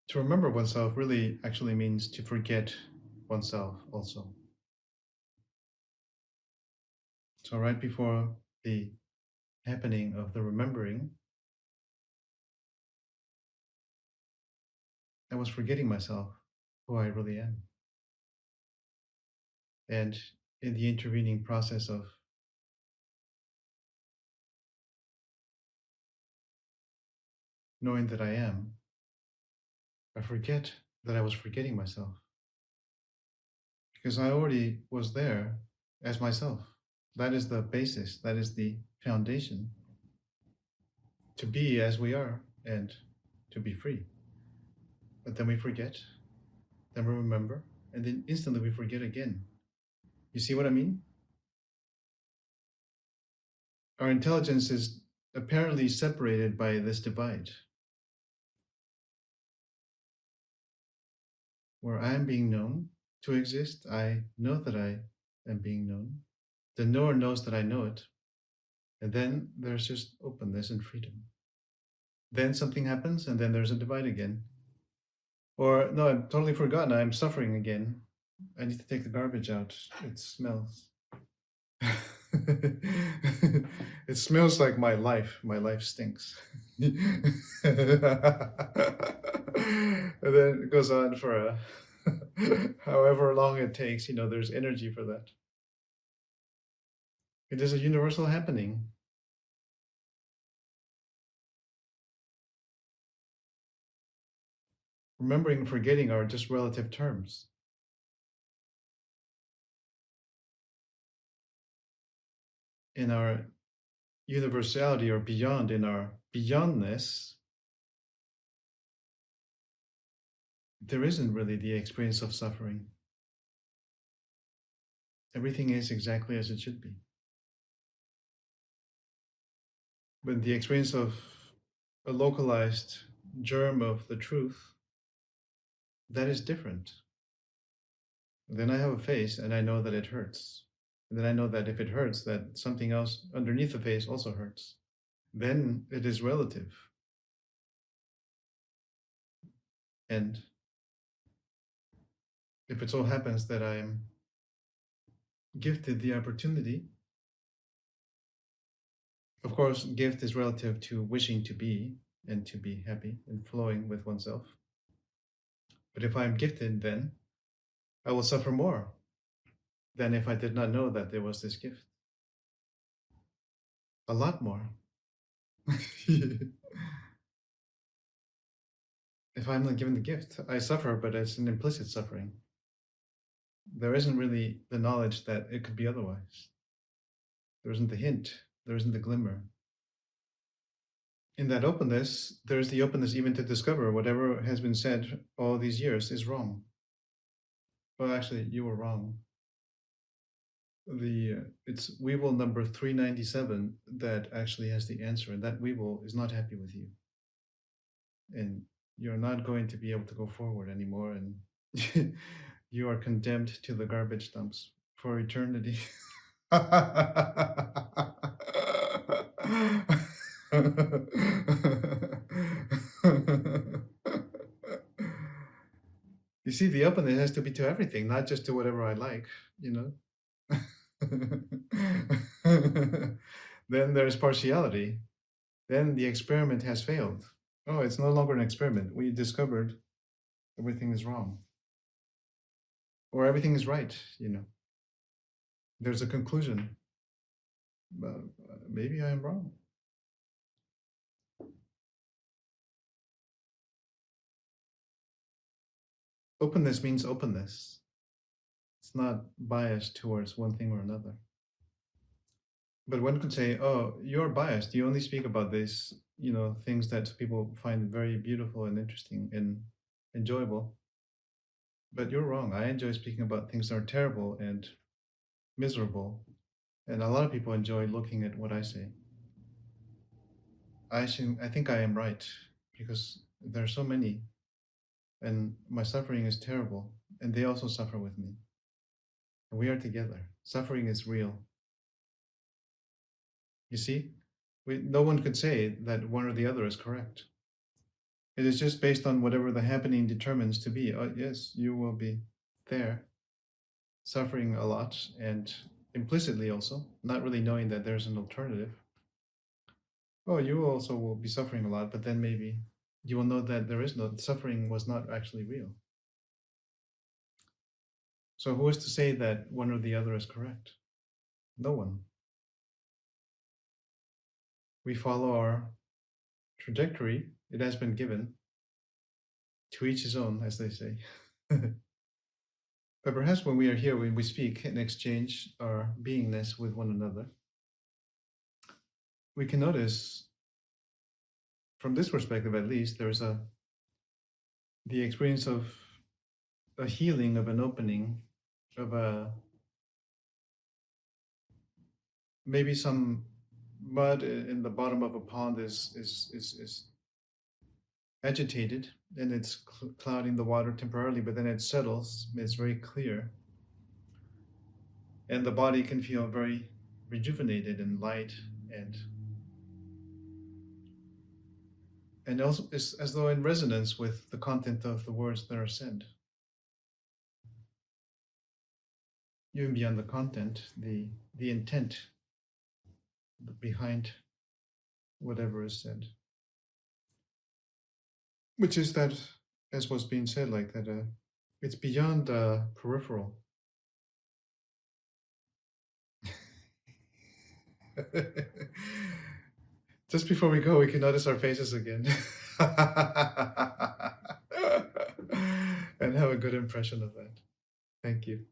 To remember oneself really actually means to forget oneself also. So, right before the happening of the remembering, I was forgetting myself, who I really am. And in the intervening process of knowing that I am, I forget that I was forgetting myself because I already was there as myself. That is the basis, that is the foundation to be as we are and to be free. But then we forget, then we remember, and then instantly we forget again. You see what I mean? Our intelligence is apparently separated by this divide, where I am being known to exist. I know that I am being known. The knower knows that I know it. And then there's just openness and freedom. Then something happens, and then there's a divide again. Or, no, I've totally forgotten. I'm suffering again. I need to take the garbage out. It smells. It smells like my life. My life stinks. And then it goes on for however long it takes. There's energy for that. It is a universal happening. Remembering and forgetting are just relative terms. In our universality or beyond, in our beyondness, there isn't really the experience of suffering. Everything is exactly as it should be. But the experience of a localized germ of the truth, that is different. Then I have a face and I know that it hurts. And then I know that if it hurts, that something else underneath the face also hurts. Then it is relative. And if it so happens that I'm gifted the opportunity, of course, gift is relative to wishing to be and to be happy and flowing with oneself. But if I'm gifted, then I will suffer more than if I did not know that there was this gift. A lot more. If I'm not given the gift, I suffer, but it's an implicit suffering. There isn't really the knowledge that it could be otherwise. There isn't the hint, there isn't the glimmer. In that openness, there's the openness even to discover whatever has been said all these years is wrong. Well, actually, you were wrong. It's Weevil number 397 that actually has the answer, and that Weevil is not happy with you, and you're not going to be able to go forward anymore, and you are condemned to the garbage dumps for eternity. You see, the openness has to be to everything, not just to whatever I like, you know? Then there's partiality. Then the experiment has failed. Oh, it's no longer an experiment. We discovered everything is wrong, or everything is right. There's a conclusion, but maybe I am wrong. Openness means openness. It's not biased towards one thing or another. But one could say, oh, you're biased. You only speak about these, things that people find very beautiful and interesting and enjoyable. But you're wrong. I enjoy speaking about things that are terrible and miserable. And a lot of people enjoy looking at what I say. I think I am right because there are so many, and my suffering is terrible, and they also suffer with me. And we are together. Suffering is real. You see, no one could say that one or the other is correct. It is just based on whatever the happening determines to be. Yes, you will be there, suffering a lot, and implicitly also, not really knowing that there's an alternative. Oh, you also will be suffering a lot, but then maybe you will know that there is no suffering was not actually real. So who is to say that one or the other is correct? No one. We follow our trajectory. It has been given. To each his own, as they say. But perhaps when we are here, when we speak and exchange our beingness with one another, we can notice, from this perspective at least, there's the experience of a healing, of an opening, of a maybe some mud in the bottom of a pond is agitated and it's clouding the water temporarily, but then it settles. It's very clear, and the body can feel very rejuvenated and light, and also it's as though in resonance with the content of the words that are said. Even beyond the content, the intent behind whatever is said, which is that, as was being said, like that, it's beyond peripheral. Just before we go, we can notice our faces again. And have a good impression of that. Thank you.